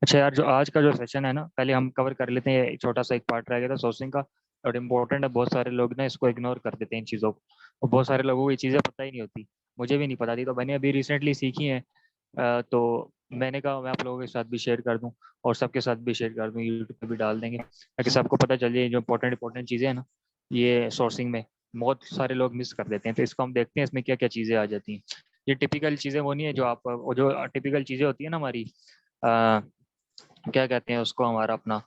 अच्छा यार, जो आज का जो सेशन है ना, पहले हम कवर कर लेते हैं। एक छोटा सा एक पार्ट रह गया था सोर्सिंग का, और इम्पोर्टेंट है। बहुत सारे लोग ना इसको इग्नोर कर देते हैं इन चीज़ों को, और बहुत सारे लोगों को ये चीज़ें पता ही नहीं होती। मुझे भी नहीं पता थी, तो मैंने अभी रिसेंटली सीखी है। तो मैंने कहा मैं आप लोगों के साथ भी शेयर कर दूं, और सबके साथ भी शेयर कर दूं, यूट्यूब पे भी डाल देंगे ताकि सबको पता चल जाए जो इंपॉर्टेंट इंपॉर्टेंट चीज़ें हैं ना, ये सोर्सिंग में बहुत सारे लोग मिस कर देते हैं। तो इसको हम देखते हैं इसमें क्या क्या चीज़ें आ जाती हैं। ये टिपिकल चीज़ें वो नहीं है जो आप, वो जो टिपिकल चीज़ें होती है ना हमारी, क्या कहते हैं उसको, हमारा अपना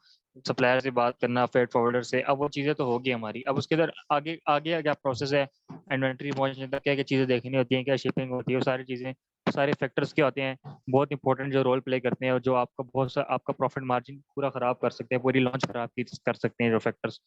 सप्लायर से बात करना, फेड फॉरवर्डर से। अब वो चीज़ें तो होगी हमारी। अब उसके अंदर आगे आगे क्या प्रोसेस है, इन्वेंट्री पहुंचने तक क्या क्या चीज़ें देखनी होती हैं, क्या शिपिंग होती है, वो सारी चीज़ें, सारे फैक्टर्स क्या होते हैं, बहुत इंपॉर्टेंट जो रोल प्ले करते हैं, और जो आपका बहुत सा आपका प्रॉफिट मार्जिन पूरा खराब कर सकते हैं, पूरी लॉन्च खराब कर सकते हैं, जो फैक्टर्स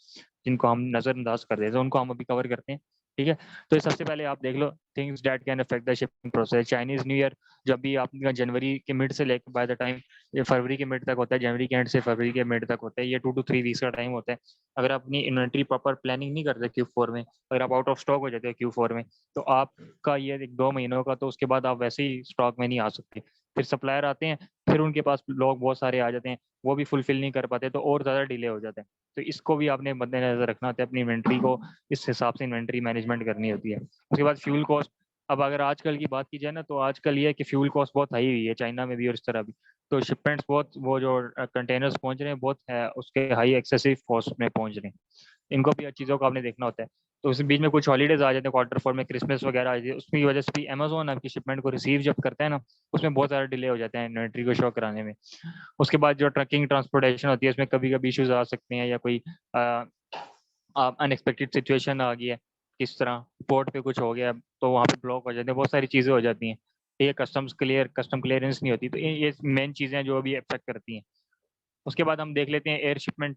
जिनको हम नज़रअंदाज कर देते हैं उनको हम अभी कवर करते हैं। ठीक है। तो ये सबसे पहले आप देख लो, things that can affect the shipping process. Chinese New Year जब भी आपका जनवरी के मिड से लेकर बाय द टाइम ये फरवरी के मिड तक होता है, जनवरी के एंड से फरवरी के मिड तक होता है, ये 2 to 3 वीक्स का टाइम होता है। अगर आप अपनी इन्वेंट्री प्रॉपर प्लानिंग नहीं करते Q4 में, अगर आप आउट ऑफ स्टॉक हो जाते हो Q4 में, तो आपका ये 1-2 महीनों का, तो उसके बाद आप वैसे ही स्टॉक में नहीं आ सकते। फिर सप्लायर आते हैं, फिर उनके पास लोग बहुत सारे आ जाते हैं, वो भी फुलफिल नहीं कर पाते, तो और ज़्यादा डिले हो जाता है। तो इसको भी आपने मद्देनजर रखना होता है, अपनी इन्वेंट्री को इस हिसाब से इन्वेंट्री मैनेजमेंट करनी होती है। उसके बाद फ्यूल कॉस्ट। अब अगर आजकल की बात की जाए ना, तो आजकल ये है कि फ्यूल कॉस्ट बहुत हाई हुई है, चाइना में भी और इस तरह भी। तो शिपमेंट्स बहुत, वो जो कंटेनर्स पहुंच रहे हैं बहुत है, उसके हाई एक्सेसिव कॉस्ट में पहुंच रहे हैं। इनको भी चीज़ों को आपने देखना होता है। तो उस बीच में कुछ हॉलीडेज आ जाते हैं, Q4 में क्रिसमस वगैरह आ जाती है, उसकी वजह से भी अमेजोन आपकी शिपमेंट को रिसीव जब करता है ना, उसमें बहुत ज़्यादा डिले हो जाते हैं इन्वेंट्री को शो कराने में। उसके बाद जो ट्रकिंग ट्रांसपोर्टेशन होती है, उसमें कभी कभी इश्यूज आ सकते हैं, या कोई अनएक्सपेक्टेड सिचुएशन आ गई है, किस तरह पोर्ट पे कुछ हो गया, तो वहाँ पे ब्लॉक हो जाते हैं, बहुत सारी चीज़ें हो जाती हैं। ये कस्टम क्लियरेंस नहीं होती, तो ये मेन चीज़ें हैं जो अभी अफेक्ट करती हैं। उसके बाद हम देख लेते हैं एयर शिपमेंट।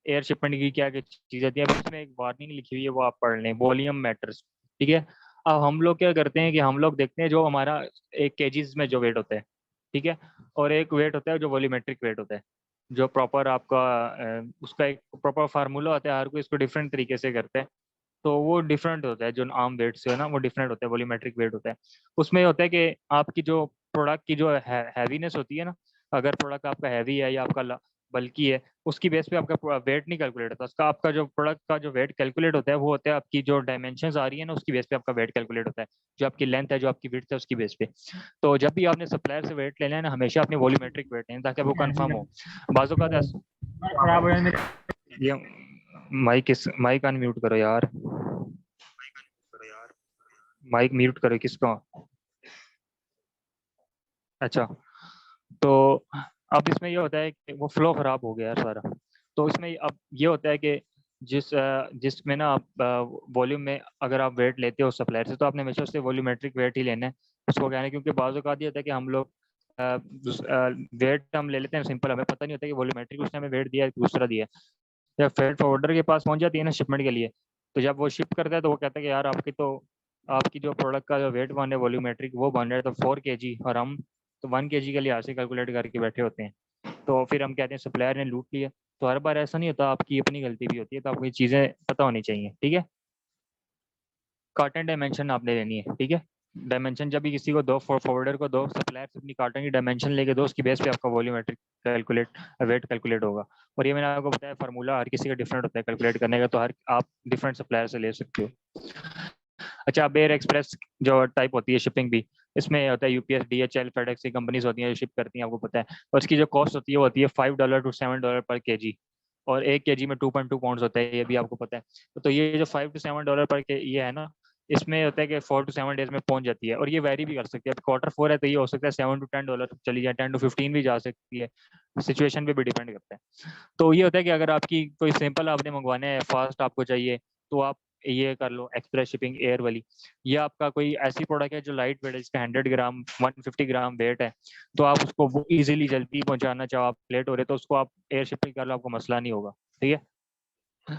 एयर शिपमेंट की क्या क्या चीज़ होती है, अब इसमें एक वार्निंग लिखी हुई है, वो आप पढ़ लें, वॉल्यूम मैटर्स। ठीक है। अब हम लोग क्या करते हैं कि हम लोग देखते हैं जो हमारा एक केजीज में जो वेट होता है, ठीक है, और एक वेट होता है जो वॉल्यूमेट्रिक वेट होता है, जो प्रॉपर आपका उसका एक प्रॉपर फार्मूला होता है, हर कोई इसको डिफरेंट तरीके से करते हैं। तो वो डिफरेंट होता है, जो आर्म वेट से है ना, वो डिफरेंट होता है, वॉल्यूमेट्रिक वेट होता है। उसमें होता है कि आपकी जो प्रोडक्ट की जो हैवीनेस होती है ना, अगर प्रोडक्ट आपका हैवी है या आपका बल्कि है, उसकी बेस पे आपका वेट नहीं कैलकुलेट होता। उसका आपका जो प्रोडक्ट का जो वेट कैलकुलेट होता है, वो होता है आपकी जो डायमेंशंस आ रही है ना, उसकी बेस पे आपका वेट कैलकुलेट होता है, जो आपकी लेंथ है, जो आपकी विड्थ है, उसकी बेस पे। तो जब भी आपने सप्लायर से वेट लेना है ना, हमेशा अपने वॉल्यूमेट्रिक वेट लें ताकि वो कंफर्म हो। बाजू का खराब हो जाने। ये माइक अनम्यूट करो यार, माइक म्यूट करो किसका। अच्छा। तो अब इसमें ये होता है कि वो फ्लो खराब हो गया है सारा। तो इसमें अब ये होता है कि जिसमें ना आप वॉल्यूम में अगर आप वेट लेते हो सप्लायर से, तो आपने हमेशा उससे वॉल्यूमेट्रिक वेट ही लेना है। उसको कहना है, क्योंकि बाजू का होता है कि हम लोग वेट हम ले लेते हैं सिंपल, हमें पता नहीं होता कि वॉल्यूमेट्रिक उसने हमें वेट दिया है दूसरा दिया है। जब फेड फॉरवर्डर के पास पहुंच जाती है ना शिपमेंट के लिए, तो जब वो शिप करता है तो वो कहता है कि यार आपकी जो प्रोडक्ट का जो वेट बन है वॉल्यूमेट्रिक, वो बन रहा है तो 4 kg, और हम तो 1 kg के लिए ऐसे कैलकुलेट करके बैठे होते हैं। तो फिर हम कहते हैं सप्लायर ने लूट लिया। तो हर बार ऐसा नहीं होता, आपकी अपनी गलती भी होती है, तो आपको ये चीज़ें पता होनी चाहिए। ठीक है। कार्टन डायमेंशन आपने लेनी है। ठीक है। डायमेंशन जब भी किसी को दो, फॉरवर्डर को दो, सप्लायर से अपनी कार्टन की डायमेंशन लेके दो, उसकी बेस पे आपका वॉल्यूमेट्रिक कैलकुलेट वेट कैलकुलेट होगा। और ये मैंने आपको बताया, फार्मूला हर किसी का डिफरेंट होता है कैलकुलेट करने का, तो हर आप डिफरेंट सप्लायर से ले सकते हो। अच्छा, अब एयर एक्सप्रेस जो टाइप होती है शिपिंग भी, इसमें होता है यूपीएस, डीएचएल, फेडेक्स की कंपनीज होती हैं जो शिप करती हैं, आपको पता है। और इसकी जो कॉस्ट होती है वो होती है $5 to $7 पर केजी, और 1 kg में 2.2 पाउंड होता है, ये भी आपको पता है। तो ये जो $5 to $7 पर के ये है ना, इसमें होता है कि 4 to 7 डेज में पहुंच जाती है, और ये वेरी भी कर सकती है। अब Q4 है तो ये हो सकता है $7 to $10 चली जाए, 10 to 15 भी जा सकती है, सिचुएशन पे भी डिपेंड करता है। तो ये होता है कि अगर आपकी कोई सिंपल आपने मंगवाने हैं, फास्ट आपको चाहिए, तो आप ये कर लो एक्सप्रेस शिपिंग एयर वाली। ये आपका कोई ऐसी प्रोडक्ट है जो लाइट वेट है, जिसका 100 ग्राम 150 ग्राम वेट है, तो आप उसको वो इजीली जल्दी पहुंचाना चाहो, आप लेट हो रहे तो उसको आप एयर शिपिंग कर लो, आपको मसला नहीं होगा। ठीक है।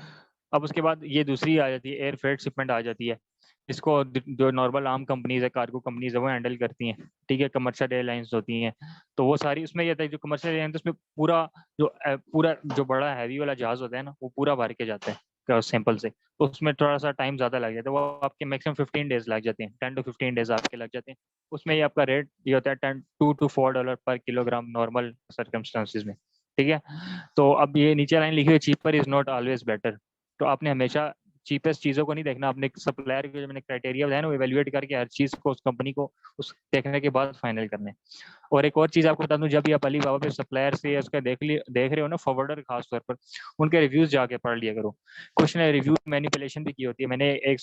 अब उसके बाद ये दूसरी आ जाती है, एयर फ्रेट शिपमेंट आ जाती है, इसको जो नॉर्मल आम कंपनीज है, कार्गो कंपनीज है, वो हैंडल करती हैं। ठीक है। कमर्शियल एयरलाइंस होती हैं, तो वो सारी उसमें ये था, जो कमर्शियल एयरलाइंस उसमें पूरा जो बड़ा हैवी वाला जहाज होता है ना, वो पूरा भर के जाता है। सैंपल से, तो उसमें थोड़ा सा टाइम ज़्यादा लग जाता है, वो आपके मैक्सिमम 15 डेज लग जाते हैं, 10 to 15 डेज आपके लग जाते हैं। उसमें ये आपका रेट ये होता है $2 to $4 पर किलोग्राम नॉर्मल सर्कमस्टांसिस में, ठीक है। तो अब ये नीचे लाइन लिखी हुई, cheaper is not always better. तो आपने हमेशा चीपेस्ट चीज़ों को नहीं देखना, अपने सप्लायर के जो मैंने क्राइटेरिया बताया ना, वो इवेल्युएट करके हर चीज़ को उस कंपनी को उस देखने के बाद फाइनल करना है। और एक और चीज़ आपको बता दूं, जब भी आप अलीबाबा पे सप्लायर से उसका देख रहे हो ना, फॉरवर्डर खास तौर पर, उनके रिव्यूज जाके पढ़ लिया करो। कुछ ने रिव्यू मैनिपुलेशन भी की होती है। मैंने एक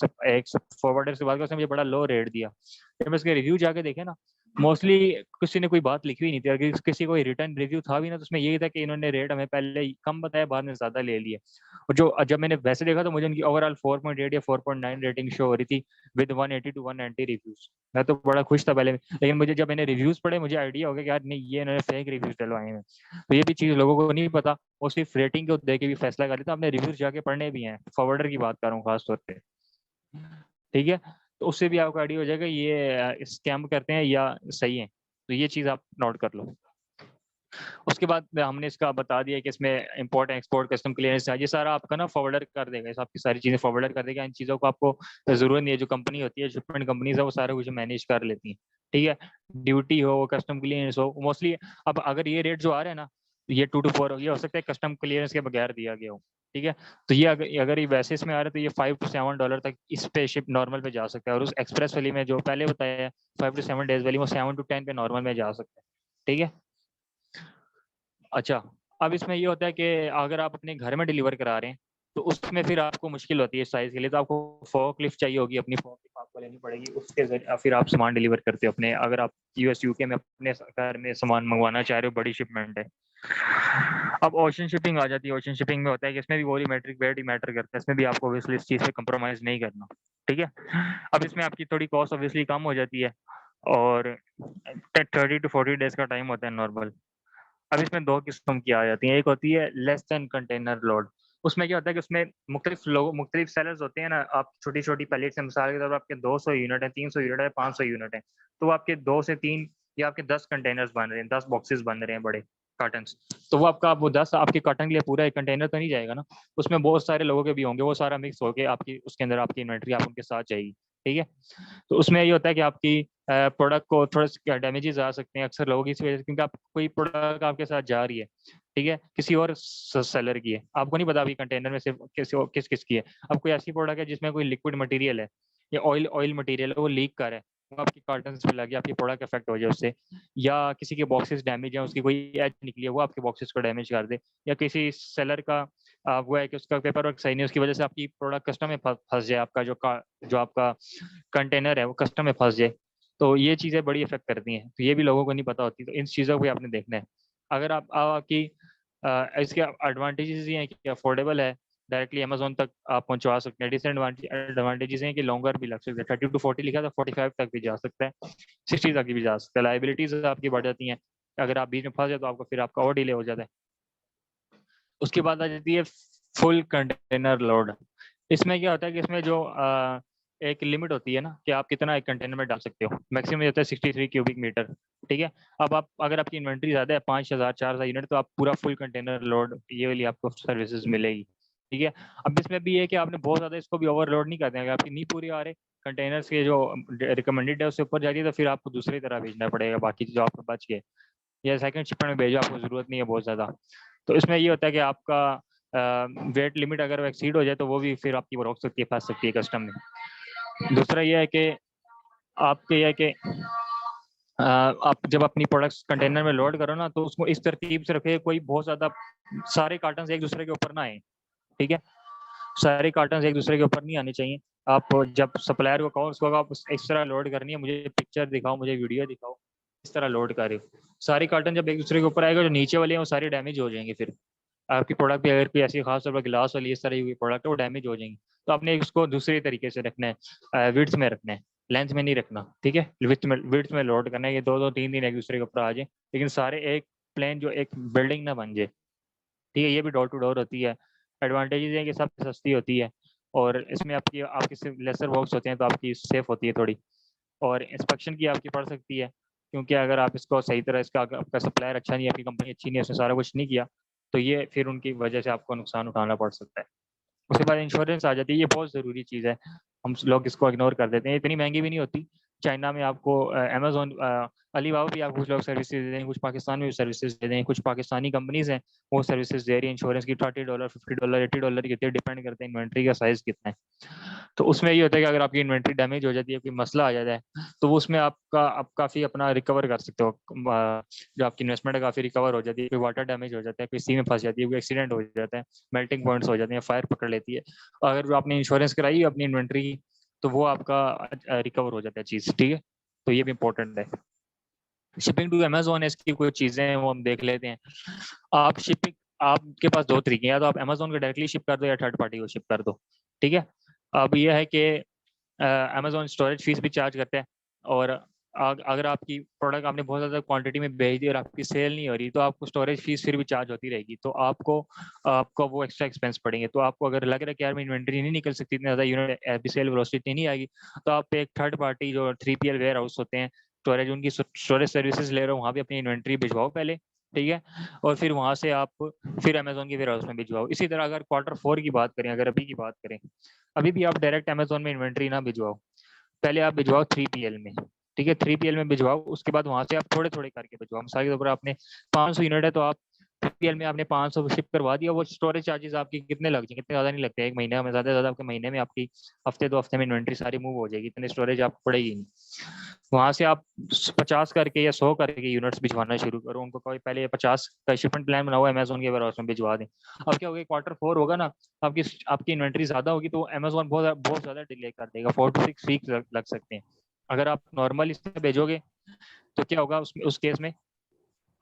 फॉरवर्डर से बात किया, उसने मुझे बड़ा लो रेट दिया। जब मैं उसके रिव्यू जाके देखे ना, मोस्टली किसी ने कोई बात लिखी हुई नहीं थी। अगर किसी कोई रिटर्न रिव्यू था भी ना, तो उसमें यही था कि इन्होंने रेट हमें पहले कम बताया, बाद में ज्यादा ले लिया। और जो जब मैंने वैसे देखा तो मुझे उनकी ओवरऑल 4.8 या 4.9 रेटिंग शो हो रही थी विद 180 to 190 रिव्यूज। मैं तो बड़ा खुश था पहले, लेकिन मुझे जब मैंने रिव्यूज पढ़े, मुझे आइडिया हो गया कि यार नहीं, ये इन्होंने फेक रिव्यूज डलवाए हैं। तो ये भी चीज लोगों को नहीं पता, वो सिर्फ रेटिंग को देख के भी फैसला कर लेता। आपने रिव्यूज जाके पढ़ने भी हैं, फॉरवर्डर की बात कर रहा हूँ खास तौर पे, ठीक है। तो उससे भी आपको आइडिया हो जाएगा ये स्कैम करते हैं या सही है। तो ये चीज आप नोट कर लो। उसके बाद हमने इसका बता दिया कि इसमें इंपोर्ट एक्सपोर्ट कस्टम क्लियरेंस है, ये सारा आपका ना फॉरवर्डर कर देगा, इस आपकी सारी चीजें फॉरवर्डर कर देगा। इन चीजों को आपको जरूरत नहीं है, जो कंपनी होती है, शिपमेंट कंपनीज है, वो सारा कुछ मैनेज कर लेती है, ठीक है। ड्यूटी हो, कस्टम क्लियरेंस हो, मोस्टली अब अगर ये रेट जो आ रहे हैं ना, ये 2 to 4, ये हो सकता है कस्टम क्लियरेंस के बगैर दिया गया हो, ठीक है। तो ये अगर ये वैसे इसमें आ रहा है, तो ये $5 to $7 तक इस पे शिप नॉर्मल पे जा सकता है। और उस एक्सप्रेस वाली में जो पहले बताया है 5 to 7 डेज वाली, वो 7 to 10 पे नॉर्मल में जा सकता है, ठीक है। अच्छा, अब इसमें ये होता है कि अगर आप अपने घर में डिलीवर करा रहे हैं, तो उसमें फिर आपको मुश्किल होती है साइज़ के लिए, तो आपको फ़ोर्कलिफ्ट चाहिए होगी, अपनी फ़ोर्कलिफ्ट आपको लेनी पड़ेगी, उसके ज़रिए फिर आप सामान डिलीवर करते हो अपने, अगर आप यूएस, यूके में अपने घर में सामान मँगवाना चाह रहे हो, बड़ी शिपमेंट है। अब ओशन शिपिंग आ जाती है। ओशन शिपिंग में होता है कि इसमें भी वॉल्यूमेट्रिक वेट ही मैटर करता है, इसमें भी आपको ऑब्वियसली इस चीज़ पे कंप्रोमाइज़ नहीं करना, ठीक है। अब इसमें आपकी थोड़ी कॉस्ट ऑब्वियसली कम हो जाती है, और 30 to 40 डेज़ का टाइम होता है नॉर्मल। अब इसमें 2 किस्म की आ जाती हैं। एक होती है लेस देन कंटेनर लोड। उसमें क्या होता है कि उसमें मुख्तलिफ सेलर्स होते हैं ना, आप छोटी-छोटी पैलेट्स में, मिसाल के तौर पर आपके 200 यूनिट है, 300 यूनिट है, 500 यूनिट है, तो वो आपके 2 से 3 या आपके 10 कंटेनर्स बन रहे हैं, 10 बॉक्सेस बन रहे हैं बड़े कार्टन्स। तो वो आपका वो 10 आपके कार्टन के लिए पूरा एक कंटेनर तो नहीं जाएगा ना, उसमें बहुत सारे लोगों के भी होंगे, वो सारा मिक्स होके आपकी उसके अंदर आपकी इन्वेंटरी आप उनके साथ जाएगी, ठीक है। तो उसमें ये होता है कि आपकी प्रोडक्ट को थोड़ा डैमेजेस आ सकते हैं अक्सर लोगों की इस वजह से, क्योंकि आप कोई प्रोडक्ट आपके साथ जा रही है, ठीक है, किसी और सेलर की है, आपको नहीं पता अभी कंटेनर में सिर्फ किस किस की है। अब कोई ऐसी प्रोडक्ट है जिसमें कोई लिक्विड मटेरियल है या ऑयल मटेरियल है, वो लीक कर है, वो आपकी कार्टन पे लगे, आपकी प्रोडक्ट इफेक्ट हो जाए उससे, या किसी के बॉक्सेस डैमेज है, उसकी कोई एज निकली है, वो आपके बॉक्सेस को डैमेज कर दे, या किसी सेलर का वो है कि उसका पेपर वर्क सही नहीं है, उसकी वजह से आपकी प्रोडक्ट कस्टम में फंस जाए, आपका जो आपका कंटेनर है वो कस्टम में फंस जाए, तो ये चीज़ें बड़ी इफेक्ट करती हैं। तो ये भी लोगों को नहीं पता होती, तो इन चीज़ों को भी आपने देखना है। अगर आपकी इसके एडवांटेजेस ये हैं कि अफोर्डेबल है, डायरेक्टली अमेज़न तक आप पहुँचवा सकते हैं। डिसएडवांटेजेस हैं कि लॉन्गर भी लग सकते हैं, 30 to 40 लिखा था, 45 तक भी जा सकता है, 60 तक भी जा सकता है। लायबिलिटीज़ आपकी बढ़ जाती हैं, अगर आप बीच में फँस जाए तो आपको फिर आपका और डिले हो जाता है। उसके बाद आ जाती है फुल कंटेनर लोड। इसमें क्या होता है कि इसमें जो एक लिमिट होती है ना कि आप कितना एक कंटेनर में डाल सकते हो, मैक्सिमम होता है 63 क्यूबिक मीटर, ठीक है। अब आप अगर आपकी इन्वेंट्री ज़्यादा है, 5,000 4,000 यूनिट, तो आप पूरा फुल कंटेनर लोड ये वाली आपको सर्विसेज मिलेगी, ठीक है। अब इसमें भी है कि आपने बहुत ज़्यादा इसको भी ओवरलोड नहीं करते हैं, अगर आपकी नहीं पूरी आ रहे कंटेनर्स के जो रिकमेंडेड है उससे ऊपर जा रही है, तो फिर आपको दूसरी तरह भेजना पड़ेगा, बाकी जो आपको बच गए, या सेकंड शिपमेंट में भेजो, आपको ज़रूरत नहीं है बहुत ज़्यादा। तो इसमें ये होता है कि आपका वेट लिमिट अगर वो एक्सीड हो जाए, तो वो भी फिर आपकी वो रोक सकती है, फंस सकती है कस्टम में। दूसरा ये है कि आपके ये है कि आप जब अपनी प्रोडक्ट्स कंटेनर में लोड करो ना, तो उसको इस तरतीब से रखे कोई बहुत ज़्यादा सारे कार्टन एक दूसरे के ऊपर ना आए, ठीक है। सारे कार्टन एक दूसरे के ऊपर नहीं आने चाहिए। आप जब सप्लायर को कहो, उसको आप इस तरह लोड करनी है, मुझे पिक्चर दिखाओ, मुझे वीडियो दिखाओ, इस तरह लोड कर रहे हो। सारी कार्टन जब एक दूसरे के ऊपर आएगा, जो नीचे वाले हैं वो सारे डैमेज हो जाएंगे, फिर आपकी प्रोडक्ट भी अगर कोई ऐसी खास तौर पर गिलास वाली इस तरह की प्रोडक्ट है, वो डैमेज हो जाएंगी। तो आपने इसको दूसरे तरीके से रखना है, विड्थ में रखना है, लेंथ में नहीं रखना, ठीक है। विड्थ में लोड करना है, ये 2-2 3 दिन एक दूसरे के ऊपर आ जाए, लेकिन सारे एक प्लेन जो एक बिल्डिंग ना बन जाए, ठीक है। ये भी डोर टू डोर होती है। एडवांटेजेस है कि सब सस्ती होती है, और इसमें आपके सिर्फ लेसर वर्क्स होते हैं, तो आपकी सेफ होती है थोड़ी, और इंस्पेक्शन की आपकी पड़ सकती है, क्योंकि अगर आप इसको सही तरह इसका आपका सप्लायर अच्छा नहीं है, आपकी कंपनी अच्छी नहीं है, उसने सारा कुछ नहीं किया, तो ये फिर उनकी वजह से आपको नुकसान उठाना पड़ सकता है। उसके बाद इंश्योरेंस आ जाती है। ये बहुत ज़रूरी चीज़ है, हम लोग इसको इग्नोर कर देते हैं। इतनी महंगी भी नहीं होती। चाइना में आपको अमेजोन, अलीबाबा भी आपको कुछ लोग सर्विसेज दे रहे हैं, कुछ पाकिस्तान में भी सर्विसेज दे रहे हैं, कुछ पाकिस्तानी कंपनीज हैं वो सर्विसेज दे रही है इंश्योरेंस की। $30, $50, $80 कितने डिपेंड करते हैं इन्वेंट्री का साइज कितना है। तो उसमें ये होता है कि अगर आपकी इन्वेंट्री डैमेज हो जाती है, कोई मसला आ जाता है, तो वो उसमें आप काफ़ी अपना रिकवर कर सकते हो। जो आपकी इन्वेस्टमेंट है काफ़ी रिकवर हो जाती है। कोई वाटर डैमेज हो जाता है, कोई सी में फंस जाती है, कोई एक्सीडेंट हो जाता है, मेल्टिंग पॉइंट्स हो जाते हैं, फायर पकड़ लेती है, अगर आपने इंश्योरेंस कराई है अपनी इन्वेंट्री की, तो वो आपका रिकवर हो जाता है चीज़। ठीक है, तो ये भी इंपॉर्टेंट है। शिपिंग टू अमेजोन, इसकी कुछ चीज़ें हैं वो हम देख लेते हैं। आप शिपिंग, आपके पास दो तरीके हैं, या तो आप अमेजोन को डायरेक्टली शिप कर दो या थर्ड पार्टी को शिप कर दो। ठीक है, अब ये है कि अमेजोन स्टोरेज फीस भी चार्ज करता है, और अगर आपकी प्रोडक्ट आपने बहुत ज़्यादा क्वांटिटी में भेज दी और आपकी सेल नहीं हो रही, तो आपको स्टोरेज फीस फिर भी चार्ज होती रहेगी। तो आपको आपको वो एक्स्ट्रा एक्सपेंस पड़ेंगे। तो आपको अगर लग रहा है कि यार मैं इन्वेंट्री नहीं निकल सकती, इतनी ज़्यादा यूनिट सेल वेलोसिटी इतनी नहीं आएगी, तो आप एक थर्ड पार्टी जो 3PL वेयर हाउस होते हैं स्टोरेज, उनकी स्टोरेज सर्विसेज ले रहे हो, वहाँ भी अपनी इन्वेंट्री भिजवाओ पहले। ठीक है, और फिर वहाँ से आप फिर अमेजोन के वेयर हाउस में भिजवाओ। इसी तरह अगर Q4 की बात करें, अगर अभी की बात करें, अभी भी आप डायरेक्ट अमेजोन में इन्वेंट्री ना भिजवाओ, पहले आप भिजवाओ 3PL में। ठीक है, 3PL में भिजवाओ, उसके बाद वहां से आप थोड़े थोड़े करके भिजवाओ। मिसाल के तौर पर आपने 500 यूनिट है, तो आप 3PL में आपने 500 शिप करवा दिया, वो स्टोरेज चार्जेस आपके कितने लग जाएंगे, इतने ज़्यादा नहीं लगते, एक महीने में ज़्यादा से ज़्यादा आपके महीने में आपकी हफ्ते 2 हफ्ते में इन्वेंट्री सारी मूव हो जाएगी, इतने स्टोरेज आपको पड़ेगी नहीं। वहां से आप 50 करके या 100 करके यूनिट्स भिजवाना शुरू करो, उनको कोई पहले 50 का शिपमेंट प्लान बनाओ, अमेजोन के वेयरहाउस में भिजवा दें। अब क्या होगा, Q4 होगा ना, आपकी आपकी इन्वेंट्री ज्यादा होगी, तो अमेजोन बहुत बहुत ज्यादा डिले कर देगा, 4 to 6 वीक लग सकते हैं। अगर आप नॉर्मल इसमें भेजोगे, तो क्या होगा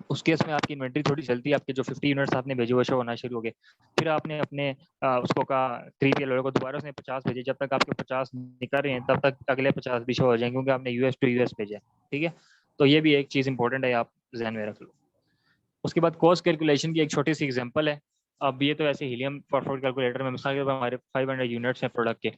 उस केस में आपकी इन्वेंट्री थोड़ी जल्दी, आपके जो 50 यूनिट्स आपने भेजे वो शो होना शुरू हो गए। फिर आपने अपने उसको कहा 3PL वालों को, दोबारा उसने 50 भेजे, जब तक आपके 50 निकल रहे हैं तब तक अगले 50 भी शो हो जाएंगे, क्योंकि आपने US to US भेजा है। ठीक है, तो ये भी एक चीज़ इंपॉर्टेंट है, आप जहन में रख लो। उसके बाद कॉस्ट कैलकुलेशन की एक छोटी सी एग्जांपल है। अब ये तो ऐसे हीलियम परफॉर्मेंस कैलकुलेटर में मिसाल के तौर पर हमारे 500 यूनिट्स हैं प्रोडक्ट के,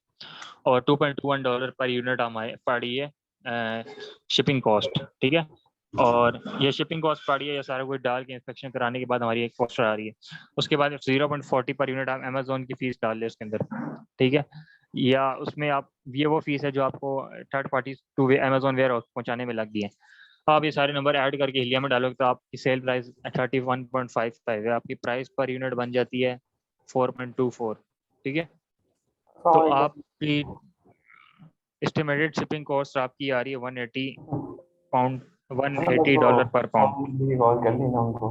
और $2.21 पर यूनिट हमारे पड़ी है शिपिंग कॉस्ट। ठीक है, और ये शिपिंग कॉस्ट पड़ी है, ये सारा कुछ डाल के इंस्पेक्शन कराने के बाद हमारी एक कॉस्ट आ रही है। उसके बाद 0.40 पर यूनिट आप अमेजोन की फीस डाल दें उसके अंदर। ठीक है, या उसमें आप, ये वो फीस है जो आपको third party to Amazon warehouse पहुंचाने में लग गई है। आप ये सारे नंबर ऐड करके हिलिया में डालोगे, तो आपकी सेल प्राइस 31.55 है, आपकी प्राइस पर यूनिट बन जाती है 4.24। ठीक है, तो आपकी एस्टिमेटेड शिपिंग कॉस्ट आपकी आ रही है £180 $180 पर पाउंड। कॉल कर लेना उनको।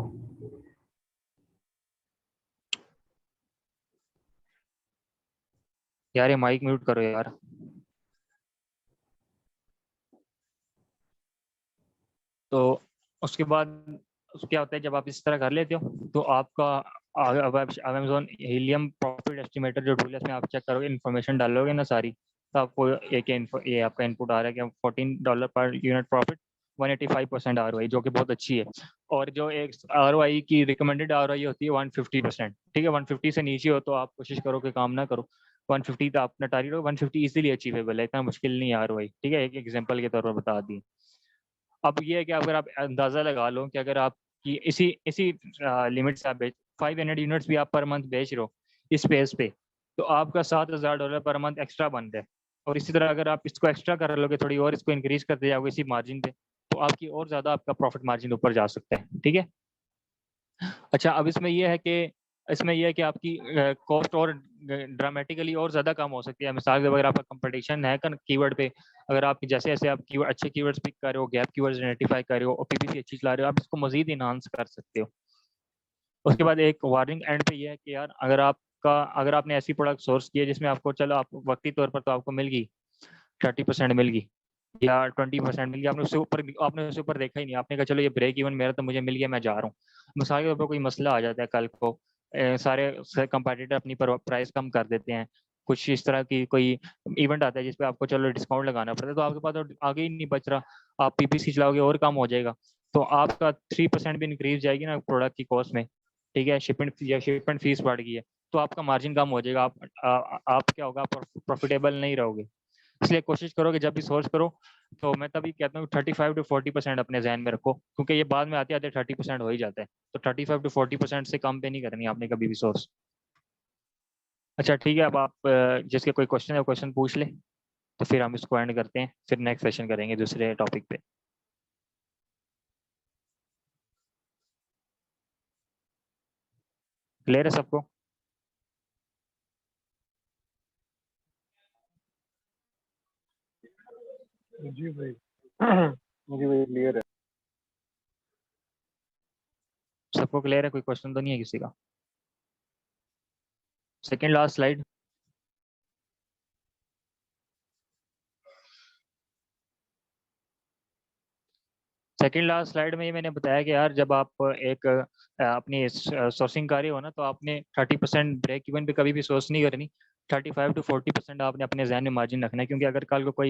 यार ये माइक म्यूट करो यार। तो उसके बाद क्या होता है, जब आप इस तरह कर लेते हो, तो आपका अब अमेजोन हीलियम प्रॉफिट एस्टिमेटर जो टूल है, इसमें आप चेक करोगे, इन्फॉर्मेशन डालोगे ना सारी, तो आपको ये आपका इनपुट आ रहा है कि $14 पर यूनिट प्रॉफिट, 185% ROI, जो कि बहुत अच्छी है। और जो एक ROI की रिकमेंडेड ROI होती है 150%। ठीक है, 150 से नीचे हो तो आप कोशिश करो कि काम ना करो। 150 तो अपना टारगेट हो, 150 इजीली अचीवेबल है, इतना मुश्किल नहीं है ROI। ठीक है, एक एग्जाम्पल के तौर पर बता दी। अब ये है कि अगर आप अंदाज़ा लगा लो कि अगर आप की इसी इसी लिमिट से आप 500 यूनिट्स भी आप पर मंथ बेच रहे हो इस स्पेस पे, तो आपका $7,000 पर मंथ एक्स्ट्रा बन रहा है। और इसी तरह अगर आप इसको एक्स्ट्रा कर लोगे, थोड़ी और इसको इंक्रीज करते जाओगे इसी मार्जिन पे, तो आपकी और ज़्यादा आपका प्रॉफिट मार्जिन ऊपर जा सकता है। ठीक है, अच्छा, अब इसमें यह है कि आपकी कॉस्ट और ड्रामेटिकली और ज़्यादा कम हो सकती है। मिसाल के अगर आपका कंपटीशन है कीवर्ड पे, अगर आप जैसे जैसे आप कीवर्ड अच्छे कीवर्ड्स पिक कर रहे हो, गैप कीवर्ड्स आइडेंटिफाई कर रहे हो और PPC अच्छी चला रहे हो, आप इसको मजीद इनहांस कर सकते हो। उसके बाद एक वार्निंग एंड पे ये है कि यार अगर आपने ऐसी प्रोडक्ट सोर्स की है जिसमें आपको, चलो आप वक्ती तौर पर तो आपको मिल गई 30% मिल गई या 20% मिल गया, आपने उससे ऊपर देखा ही नहीं, आपने कहा चलो ये ब्रेक इवन मेरा तो मुझे मिल गया, मैं जा रहा हूँ। मिसाल के तौर पर कोई मसला आ जाता है कल को, सारे कंपटीटर अपनी प्राइस कम कर देते हैं, कुछ इस तरह की कोई इवेंट आता है जिसपे आपको चलो डिस्काउंट लगाना पड़ता है, तो आपके पास तो आगे ही नहीं बच रहा, आप PPC चलाओगे और कम हो जाएगा, तो आपका 3% भी इंक्रीज जाएगी ना प्रोडक्ट की कॉस्ट में। ठीक है, शिपमेंट फीस बढ़ गई है, तो आपका मार्जिन कम हो जाएगा, आप क्या होगा, प्रॉफिटेबल नहीं रहोगे। इसलिए कोशिश करो कि जब भी सोर्स करो, तो मैं तभी कहता हूँ 35 to 40% अपने जहन में रखो, क्योंकि ये बाद में आते आते 30% हो ही जाता है। तो 35 to 40% से कम पे नहीं करनी आपने कभी भी सोर्स। अच्छा ठीक है, अब आप जिसके कोई क्वेश्चन है क्वेश्चन पूछ ले, तो फिर हम इसको एंड करते हैं, फिर नेक्स्ट सेशन करेंगे दूसरे टॉपिक पे। क्लियर है सबको? जी भाई जी भाई क्लियर है। सबको क्लियर है? कोई क्वेश्चन तो नहीं है किसी का? Second last slide. Second last slide में ये मैंने बताया कि यार जब आप एक अपनी सोर्सिंग कर रहे हो ना, तो आपने 30% ब्रेक इवन पे कभी भी सोर्स नहीं करनी। 35 to 40% आपने अपने जहन में मार्जिन रखना है, क्योंकि अगर कल को कोई